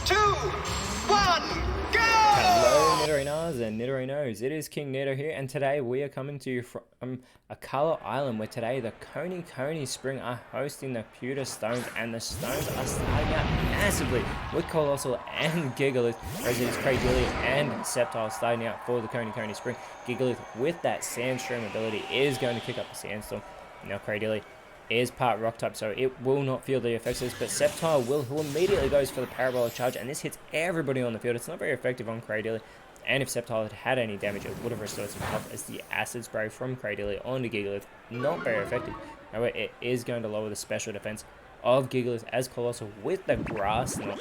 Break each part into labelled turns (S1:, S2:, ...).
S1: 2, 1, go!
S2: Hello Nidorinas and Nidorinos, it is KingNido here, and today we are coming to you from a color island where today the Coney Spring are hosting the pewter stones, and the stones are starting out massively with Colossal and Gigalith, whereas it is Cradilly and Sceptile starting out for the Coney Spring. Gigalith with that Sandstorm ability is going to kick up the Sandstorm. Now Cradilly is part rock type, so it will not feel the effects of this, but Sceptile will, who immediately goes for the parabolic charge, and this hits everybody on the field. It's not very effective on Cradilly, and if Sceptile had had any damage, it would have restored some health, as the acid spray from Cradilly onto Gigalith, not very effective. However, it is going to lower the special defense of Gigalith as Colossal with the grass knot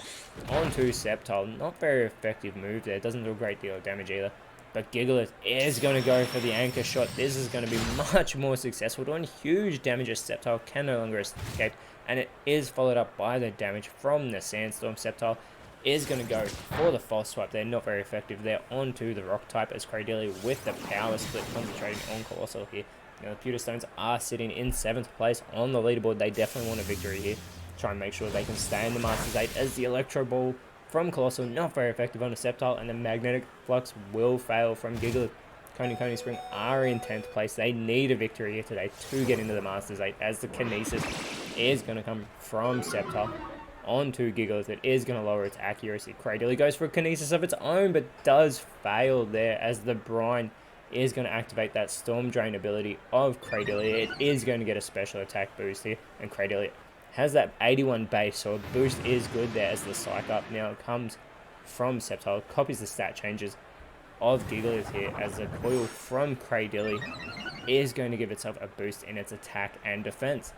S2: onto Sceptile. Not very effective move there, doesn't do a great deal of damage either. But Gigalith is going to go for the anchor shot. This is going to be much more successful, doing huge damage as Sceptile can no longer escape. And it is followed up by the damage from the Sandstorm. Sceptile is going to go for the false swipe. They're not very effective there onto the rock type, as Cradilly with the power split concentrating on Colossal here. Now the Pewter Stones are sitting in 7th place on the leaderboard. They definitely want a victory here. Try and make sure they can stay in the Masters 8, as the Electro Ball from Colossal not very effective on the Sceptile, and the Magnetic Flux will fail from Gigalith. Coney Spring are in 10th place. They need a victory here today to get into the Masters 8, as the Kinesis is going to come from Sceptile onto Gigalith. It is going to lower its accuracy. Cradilly goes for a Kinesis of its own, but does fail there, as the Brine is going to activate that Storm Drain ability of Cradilly. It is going to get a special attack boost here, and Cradilly has that 81 base, so a boost is good there, as the Psych Up now comes from Sceptile. Copies the stat changes of Gigalith here, as the coil from Cradilly is going to give itself a boost in its attack and defense.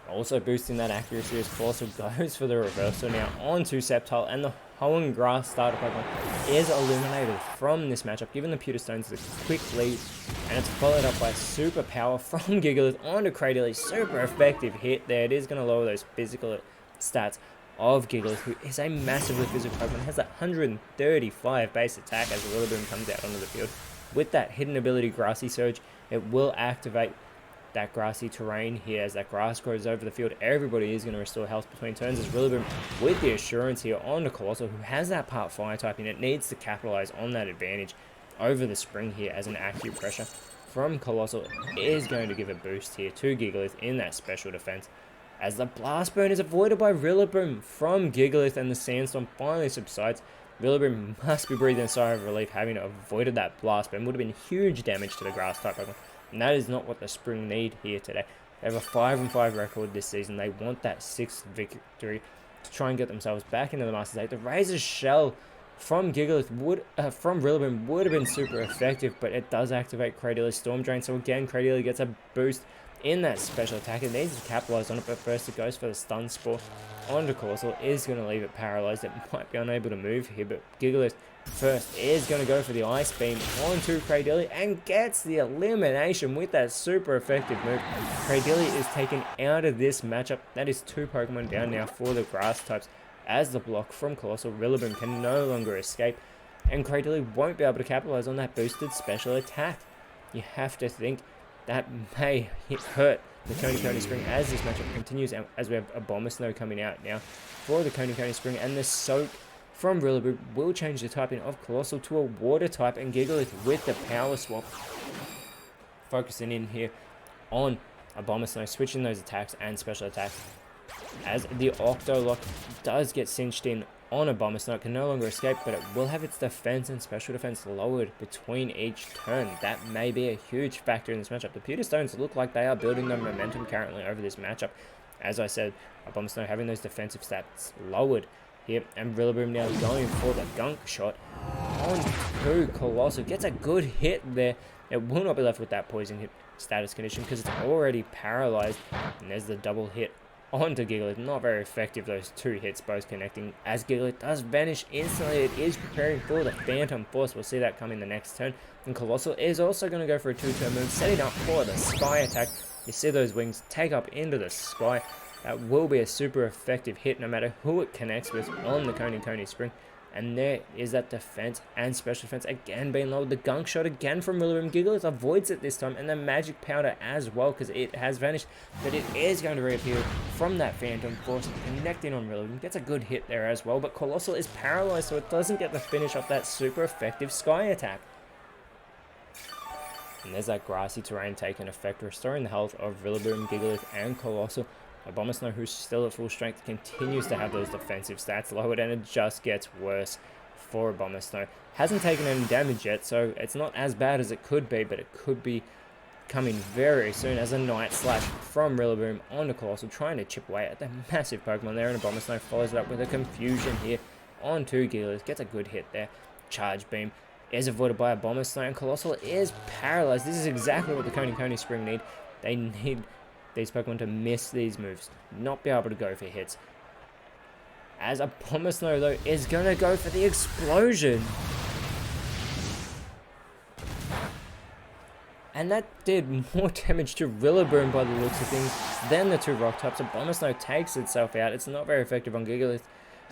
S2: Also boosting that accuracy as Colossal goes for the reversal now onto Sceptile, and the Hoenn Grass starter Pokemon is eliminated from this matchup, giving the Pewter Stones a quick lead, and it's followed up by Super Power from Gigalith onto Cradilly. Super effective hit there. It is going to lower those physical stats of Gigalith, who is a massively physical Pokemon, has that 135 base attack as the Rillaboom comes out onto the field. With that hidden ability Grassy Surge, it will activate that grassy terrain here. As that grass grows over the field, everybody is going to restore health between turns, as Rillaboom with the assurance here on the Colossal, who has that part fire typing. It needs to capitalize on that advantage over the spring here, as an acute pressure from Colossal is going to give a boost here to Gigalith in that special defense, as the Blast Burn is avoided by Rillaboom from Gigalith, and the Sandstorm finally subsides. Rillaboom must be breathing a sigh of relief, having avoided that Blast Burn. Would have been huge damage to the grass type Pokemon, and that is not what the Spring need here today. They have a 5-5 record this season. They want that 6th victory to try and get themselves back into the Masters 8. The Razor Shell from Gigalith from Rillaboom would have been super effective, but it does activate Cradilly's Storm Drain. So again, Cradilly gets a boost in that special attack. It needs to capitalize on it, but first it goes for the Stun Spore onto Colossal. Is going to leave it paralyzed. It might be unable to move here, but Gigalith first is going to go for the Ice Beam onto Cradilly, and gets the elimination with that super effective move. Cradilly is taken out of this matchup. That is 2 Pokemon down now for the grass types, as the block from Colossal Rillaboom can no longer escape, and Cradilly won't be able to capitalize on that boosted special attack. You have to think that may hurt the Coney Spring as this matchup continues, as we have a Bomber Snow coming out now for the Coney Spring, and the Soak from Rillaboom will change the typing of Colossal to a Water type, and Gigalith with the Power Swap, focusing in here on a Bomber Snow, switching those attacks and special attacks, as the Octolock does get cinched in on a Bomber Snow. It can no longer escape, but it will have its defense and special defense lowered between each turn. That may be a huge factor in this matchup. The Pewter Stones look like they are building their momentum currently over this matchup. As I said, a Bomber Snow having those defensive stats lowered here, and Rillaboom now going for the Gunk Shot onto Colossal. Gets a good hit there. It will not be left with that poison hit status condition, because it's already paralyzed, and there's the double hit onto Gigalith. Not very effective, those 2 hits both connecting, as Gigalith does vanish instantly. It is preparing for the Phantom Force. We'll see that coming the next turn, and Colossal is also going to go for a 2-turn move, setting up for the Spy attack. You see those wings take up into the Spy. That will be a super effective hit no matter who it connects with on the Coney Spring, And there is that defense and special defense again being lowered. The gunk shot again from Rillaboom. Gigalith avoids it this time, and the magic powder as well, because it has vanished. But it is going to reappear from that Phantom Force, connecting on Rillaboom. Gets a good hit there as well, but Colossal is paralyzed, so it doesn't get the finish off that super effective Sky attack. And there's that grassy terrain taking effect, restoring the health of Rillaboom, Gigalith, and Colossal. Abomasnow, who's still at full strength, continues to have those defensive stats lowered, and it just gets worse for Abomasnow. Hasn't taken any damage yet, so it's not as bad as it could be, but it could be coming very soon as a Night Slash from Rillaboom onto Colossal, trying to chip away at the massive Pokemon there, and Abomasnow follows it up with a Confusion here onto Gigalith. Gets a good hit there. Charge Beam is avoided by Abomasnow, and Colossal is paralyzed. This is exactly what the Coney Spring need. They need these Pokemon to miss these moves, not be able to go for hits. As Abomasnow, though, is going to go for the Explosion. And that did more damage to Rillaboom by the looks of things than the two Rock types. Abomasnow takes itself out. It's not very effective on Gigalith.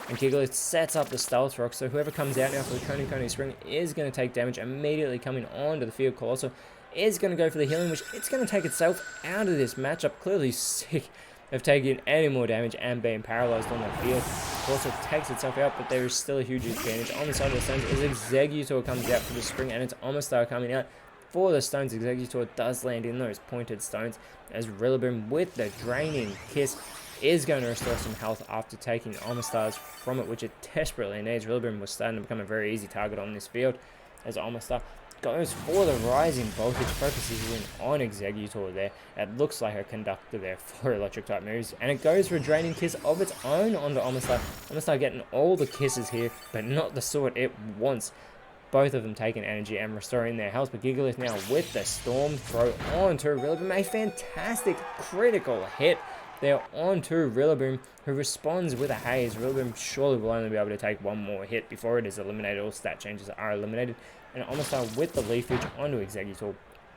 S2: And Gigalith sets up the Stealth Rock, so whoever comes out now for the Coney Spring is going to take damage immediately coming onto the field. Colossal is going to go for the healing, which it's going to take itself out of this matchup. Clearly sick of taking any more damage and being paralyzed on the field. Colossal takes itself out, but there is still a huge advantage. On the side of the stones is Exeggutor comes out for the spring, and it's Omastar coming out for the stones. Exeggutor does land in those pointed stones, as Rillaboom with the Draining Kiss is going to restore some health after taking Omastar's from it, which it desperately needs. Rillaboom was starting to become a very easy target on this field, as Omastar goes for the Rising Voltage, focuses in on Exeggutor there. It looks like a conductor there for electric type moves, and it goes for a Draining Kiss of its own onto Omastar. Omastar getting all the kisses here, but not the sort it wants. Both of them taking energy and restoring their health, but Gigalith now with the Storm Throw onto Rillaboom. A fantastic critical hit there onto Rillaboom, who responds with a Haze. Rillaboom surely will only be able to take one more hit before it is eliminated. All stat changes are eliminated. And Omastar with the Leafage onto Exeggutor.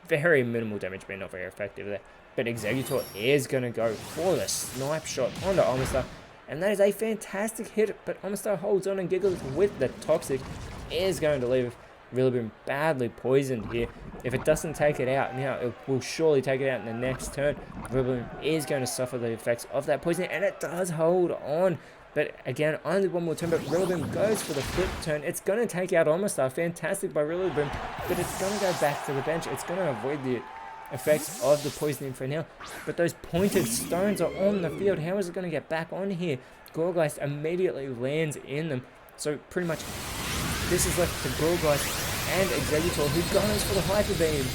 S2: Very minimal damage, but not very effective there. But Exeggutor is going to go for the Snipe Shot onto Omastar. And that is a fantastic hit, but Omastar holds on, and Gigalith with the Toxic is going to leave Rillaboom badly poisoned here. If it doesn't take it out now, it will surely take it out in the next turn. Rillaboom is going to suffer the effects of that poison, and it does hold on. But again, only one more turn, but Rillaboom goes for the flip turn. It's going to take out Omastar. Fantastic by Rillaboom, but it's going to go back to the bench. It's going to avoid the effects of the poisoning for now. But those pointed stones are on the field. How is it going to get back on here? Gourgeist immediately lands in them. So pretty much this is left to Gourgeist and Exeggutor, who goes for the Hyper Beam.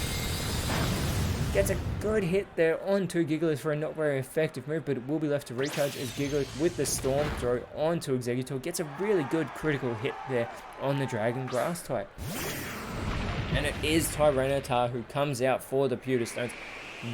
S2: Gets a good hit there onto Gigalith for a not very effective move, but it will be left to recharge as Gigalith with the Storm Throw onto Exeggutor gets a really good critical hit there on the Dragon Grass type. And it is Tyranitar who comes out for the Pewter Stones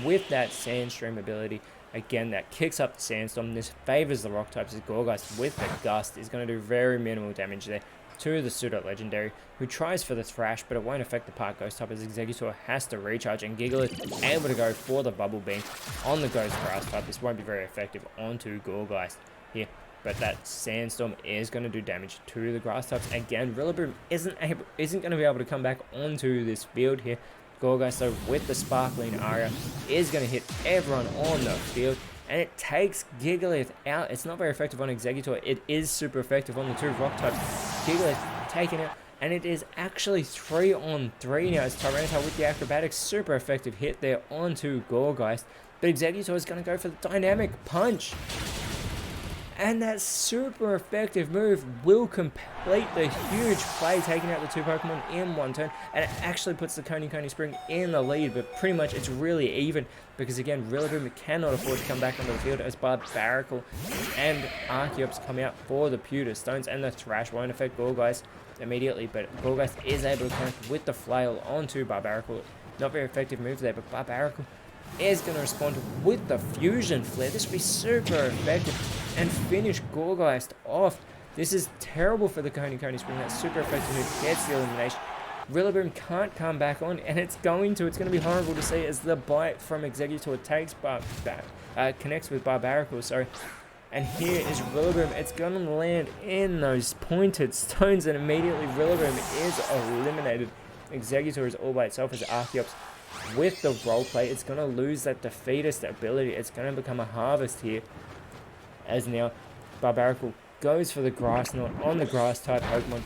S2: with that Sandstream ability. Again, that kicks up the Sandstorm. This favors the Rock types as Gourgeist with the Gust is going to do very minimal damage there to the Pseudo Legendary, who tries for the Thrash, but it won't affect the Park Ghost type as Exeggutor has to recharge, and Gigalith able to go for the Bubble Beam on the Ghost Grass type. This won't be very effective onto Gourgeist here, but that Sandstorm is going to do damage to the Grass types. Again, Rillaboom isn't going to be able to come back onto this field here. Gourgeist, though, with the Sparkling Aria, is going to hit everyone on the field, and it takes Gigalith out. It's not very effective on Exeggutor. It is super effective on the two Rock types. Gigalith taken out, and it is actually 3-on-3 now as Tyranitar with the Acrobatics. Super effective hit there onto Gourgeist, but Exeggutor is going to go for the Dynamic Punch. And that super effective move will complete the huge play, taking out the two Pokemon in one turn. And it actually puts the Coney Spring in the lead, but pretty much it's really even. Because again, Rillaboom cannot afford to come back onto the field as Barbaracle and Archeops come out for the Pewter Stones. And the Thrash won't affect Gourgeist immediately, but Gourgeist is able to connect with the Flail onto Barbaracle. Not very effective move there, but Barbaracle is going to respond with the Fusion Flare. This will be super effective and finish Gourgeist off. This is terrible for the Coney Spring. That super effective move gets the elimination. Rillaboom can't come back on, and it's going to be horrible to see as the bite from Exeggutor takes connects with Barbaracle, sorry. And here is Rillaboom. It's going to land in those pointed stones, and immediately Rillaboom is eliminated. Exeggutor is all by itself as Archeops with the roleplay. It's going to lose that defeatist ability. It's going to become a Harvest here. As now, Barbaracle goes for the Grass Knot on the Grass-type Pokemon.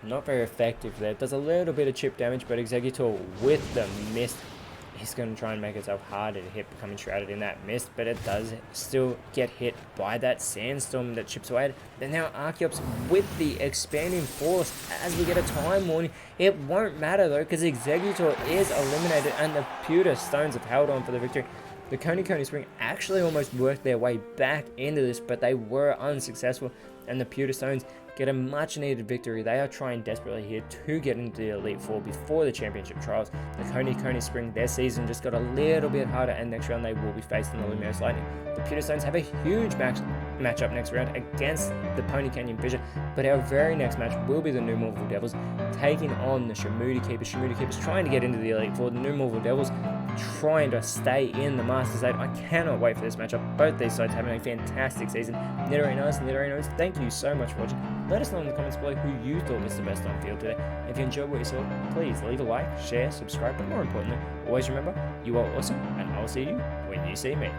S2: Not very effective there. Does a little bit of chip damage, but Exeggutor with the Mist. He's going to try and make itself harder to hit, becoming shrouded in that mist, but it does still get hit by that sandstorm that chips away. Then now Archeops with the expanding force as we get a time warning. It won't matter though, because Exeggutor is eliminated and the Pewter Stones have held on for the victory. The Coney Spring actually almost worked their way back into this, but they were unsuccessful, and the Pewter Stones get a much needed victory. They are trying desperately here to get into the Elite Four before the Championship Trials. The Coney Spring, their season just got a little bit harder, and next round they will be facing the Lumiose Lightning. The Pewter Stones have a huge matchup next round against the Pony Canyon Fissure, but our very next match will be the New Morphle Devils taking on the Shamuti Keepers. Shamuti Keepers trying to get into the Elite Four. The New Morphle Devils trying to stay in the Masters 8. I cannot wait for this matchup. Both these sides having a fantastic season. Nidorinos and Nidorinos, thank you so much for watching. Let us know in the comments below who you thought was the best on field today. If you enjoyed what you saw, please leave a like, share, subscribe, but more importantly, always remember, you are awesome, and I'll see you when you see me.